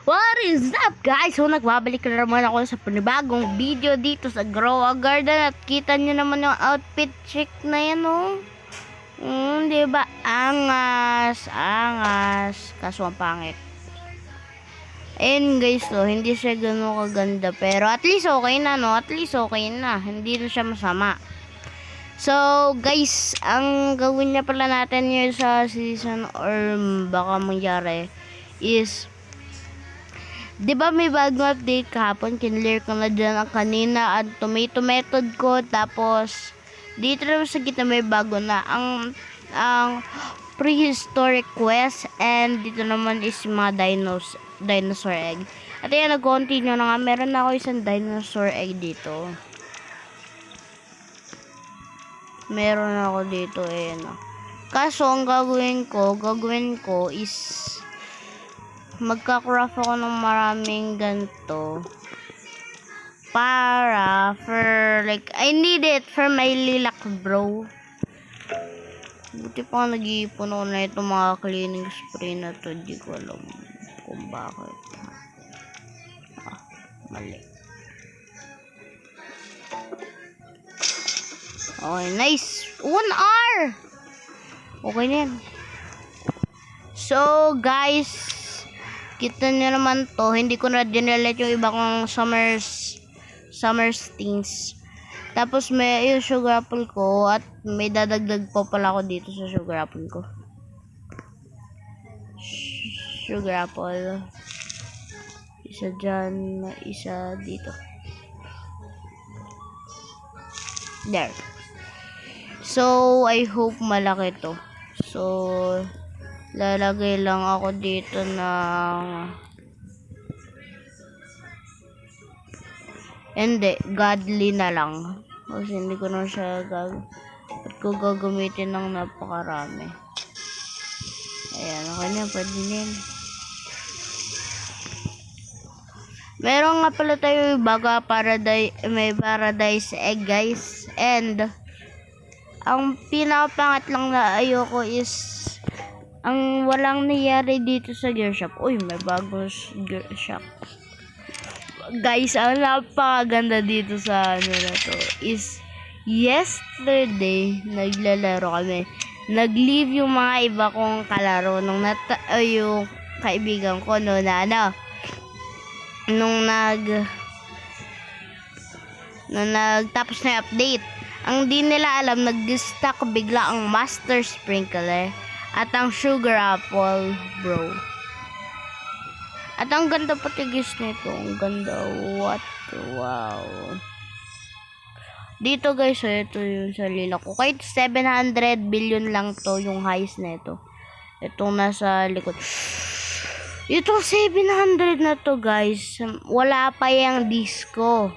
What is up guys? So nagbabalik na naman ako sa panibagong video dito sa Grow a Garden. At kita nyo naman yung outfit check na yan, oh. Diba? Angas. Kaso ang pangit. Ayun guys, so hindi siya gano'n kaganda. Pero at least okay na, no? At least okay na. Hindi na siya masama. So guys, ang gawin na pala natin yun sa season or baka mangyari is, di ba may bagong update kahapon? Kinlear ko na dyan ang kanina ang tomato method ko. Tapos dito naman sa gitna may bago na ang prehistoric quest. And dito naman is mga dinosaur egg. At ayan, nag-continue na nga. Meron na ako isang dinosaur egg dito. Meron ako dito, ayan. Kaso ang gagawin ko is magka-craft ako ng maraming ganito para for like I need it for my lilac, bro. Buti pa nag-iipon ako na itong mga cleaning spray na to. Di ko alam kung bakit. Mali. Okay, nice. 1 hour. Okay na yan. So guys, kita nyo naman to, hindi ko na dinilet yung iba kong summer things. Tapos may yung sugar apple ko at may dadagdag pa pala ako dito sa sugar apple ko. Sugar apple. Isa dyan, isa dito. There. So, I hope malaki to. So, lalagay lang ako dito ng hindi, godly na lang. Kasi hindi ko na siya gagamitin ng napakarami. Ayan, okay na, pwede din. Meron nga pala tayo baga may paradise egg guys. And ang pinakapangat lang na ayoko is ang walang nangyari dito sa gear shop. Uy, may bagong gear shop. Guys, ang napakaganda dito sa ano na to is yesterday naglalaro kami. Nag-leave yung mga iba kong kalaro nung yung kaibigan ko no na ano nung nagtapos na yung update. Ang di nila alam, nag-stack bigla ang master sprinkler at ang sugar apple, bro. At ang ganda pati guys nito. Ang ganda. What? Wow. Dito guys, ito yung sa lila ko. Kahit 700 billion lang to yung highest na ito. Itong nasa likod. Ito 700 na to guys. Wala pa yung disco.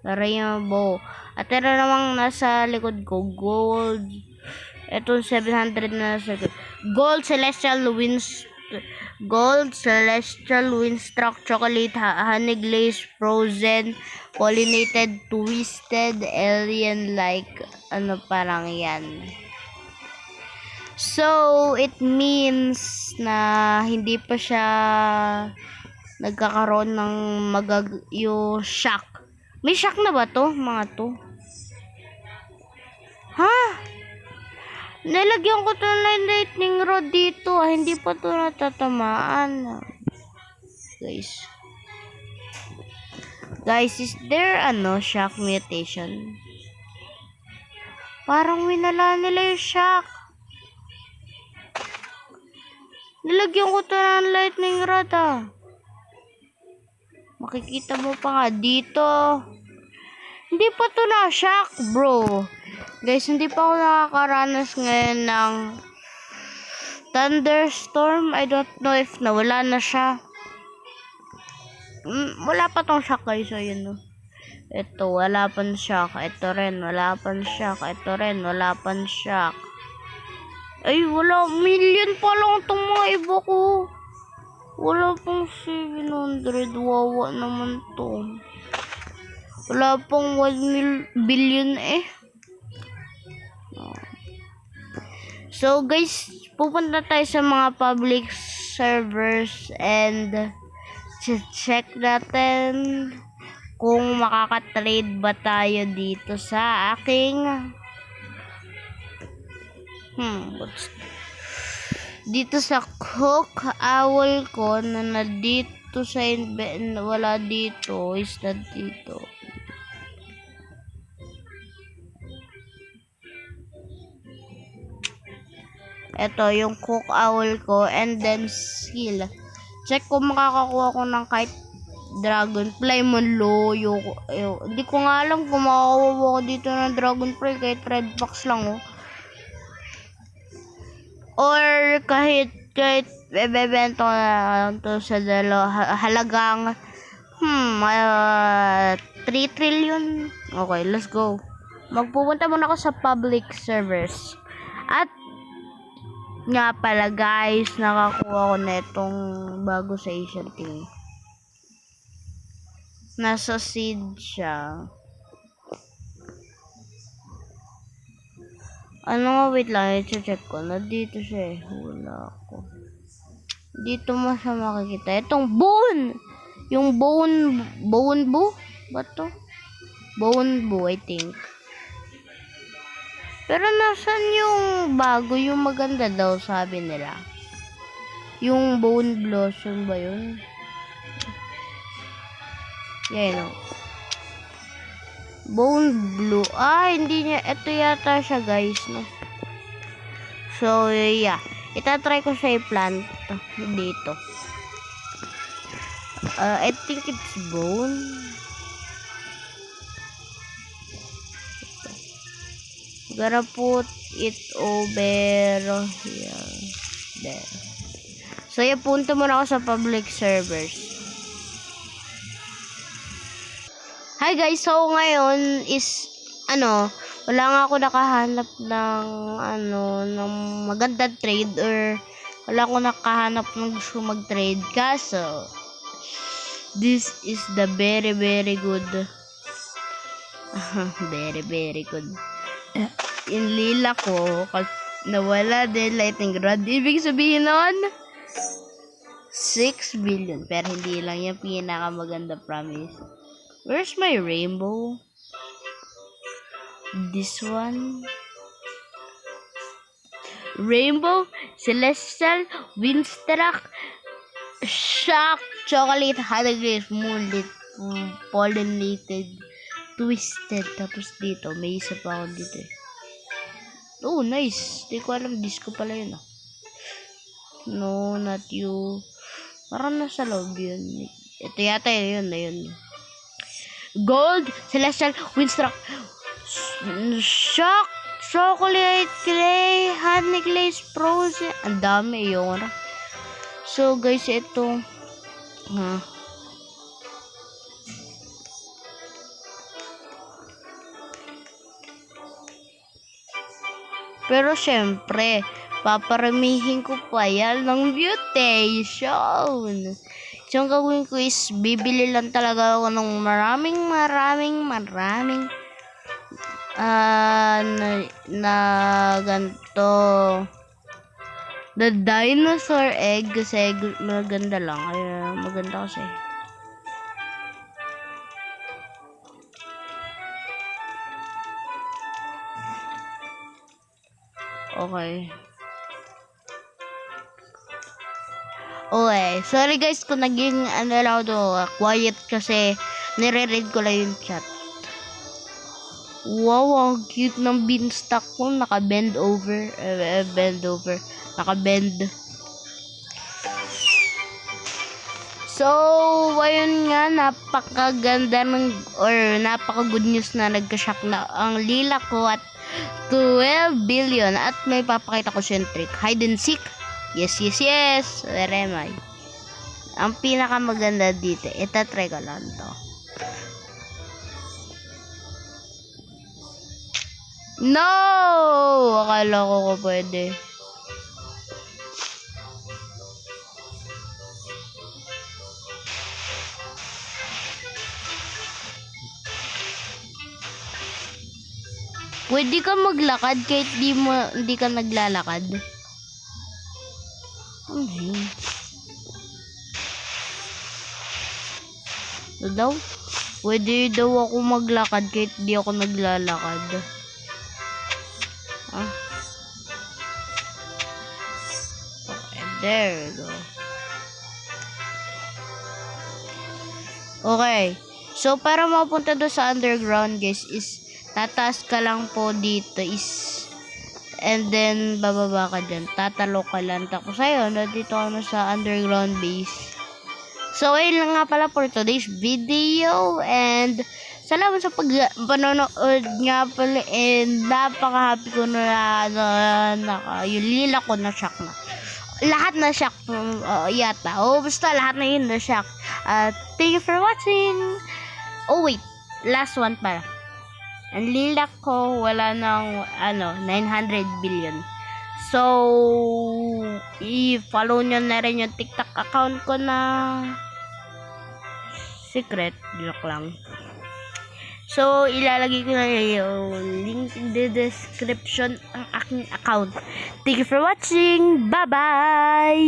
Rainbow. At ito namang nasa likod ko. Gold. Ito 700 na nasa likod. Gold Celestial Winstruck Chocolate Honey Glaze Frozen Pollinated Twisted Alien like ano parang yan. So it means na hindi pa siya nagkakaroon ng yung shock. May shock na ba to mga to? Ha? Nilagyan ko to ng lightning rod dito. Hindi pa to natatamaan. Guys, is there shock mutation? Parang winala nila yung shock. Nilagyan ko to ng lightning rod Makikita mo pa nga dito. Hindi pa to na shock, bro. Guys, hindi pa ako nakakaranas ngayon ng thunderstorm. I don't know if nawala na siya. Wala pa tong shock guys. Ayun no. Ito, wala pang shock. Ito rin, wala pang shock. Ito rin, wala pang shock. Ay, wala. Million pa lang itong mga iba ko. Wala pang 700. Wawa naman to. Wala pang 1 billion eh. So guys, pupunta tayo sa mga public servers and check natin kung makaka-trade ba tayo dito sa aking dito sa cook owl ko na nandito sa wala dito is dito. Ito yung cook owl ko, and then skill. Check kung makakakuha ko ng kahit dragonfly man loyo. Hindi ko nga alam kung makakakuha ko dito ng dragonfly kahit red box lang or kahit bebenta ko na lang to sa halagang 3 trillion. Okay, let's go. Magpupunta muna ako sa public servers. At nga pala guys, nakakuha ko na itong bago sa Asian team. Nasa seed siya. Ano nga, wait lang, i-check ko. Nandito siya eh. Wala ako. Dito mo siya makikita. Itong bone! Yung bone boo? Ba to? Bone boo, I think. Pero nasan yung bago, yung maganda daw sabi nila? Yung bone blossom ba yun? Yan o. Bone blue. Hindi niya. Ito yata siya guys, no? So, yeah. Itatry ko siya i-plant dito. I think it's bone. Gonna put it over here. There. So, punta muna ako sa public servers. Hi guys, so ngayon is wala nga ako nakahanap ng ng magandang trade, or wala ako nakahanap ng gusto mag-trade. Kaso this is the very good very good. In lila ko nawala din lightning rod. Ibig sabihin nun 6 billion, pero hindi lang yung pinakamaganda, promise. Where's my rainbow? This one. Rainbow, celestial, windstruck, shock, chocolate, honey, moonlit, pollinated, twisted. Tapos dito, may isa pa ako dito eh. Oh, nice. Di ko alam, disco pala yun ah. No, not you. Parang nasa loob yun. Ito yata yun na yun. Gold, celestial, windstruck, shock, chocolate clay, honey glaze, frozen. Ang dami yun. So guys, ito pero syempre paparamihin ko pa yan ng mutation. So, ang gagawin ko is bibili lang talaga ako ng maraming na ganito. The dinosaur egg, kasi maganda lang. Kaya maganda kasi. Okay. Okay. Sorry guys kung naging quiet kasi nire-read ko lang yung chat. Wow, ang cute ng beanstalk ko. Naka-bend over. Naka-bend. So, ayun nga, napakaganda napaka-good news na nagka-shock na ang lila ko at 12 billion. At may papakita ko siyang trick. Hide and seek. Yes. Where am I? Ang pinakamaganda dito. Itatry ko lang to. No! Akala ko pwede. Pwede ka maglakad kahit hindi ka naglalakad. Ito daw. Pwede daw ako maglakad kahit di ako naglalakad. Ah. Okay, there we go. Okay. So, para mapunta doon sa underground, guys, is tataas ka lang po dito and then bababa ka dyan. Tatalo ka lang. Tapos ayun, nandito ka na sa underground base. So, ayun lang nga pala for today's video. And salamat sa panonood nga pala. And napaka-happy ko na yung lila ko na shock na. Lahat na shock yata. Basta lahat na yun na shock. Thank you for watching. Oh wait, last one pala. Ang lila ko wala ng 900 billion. So, i-follow nyo na rin yung TikTok account ko na secret. Joke lang. So, ilalagay ko na yung link in the description ang aking account. Thank you for watching. Bye-bye!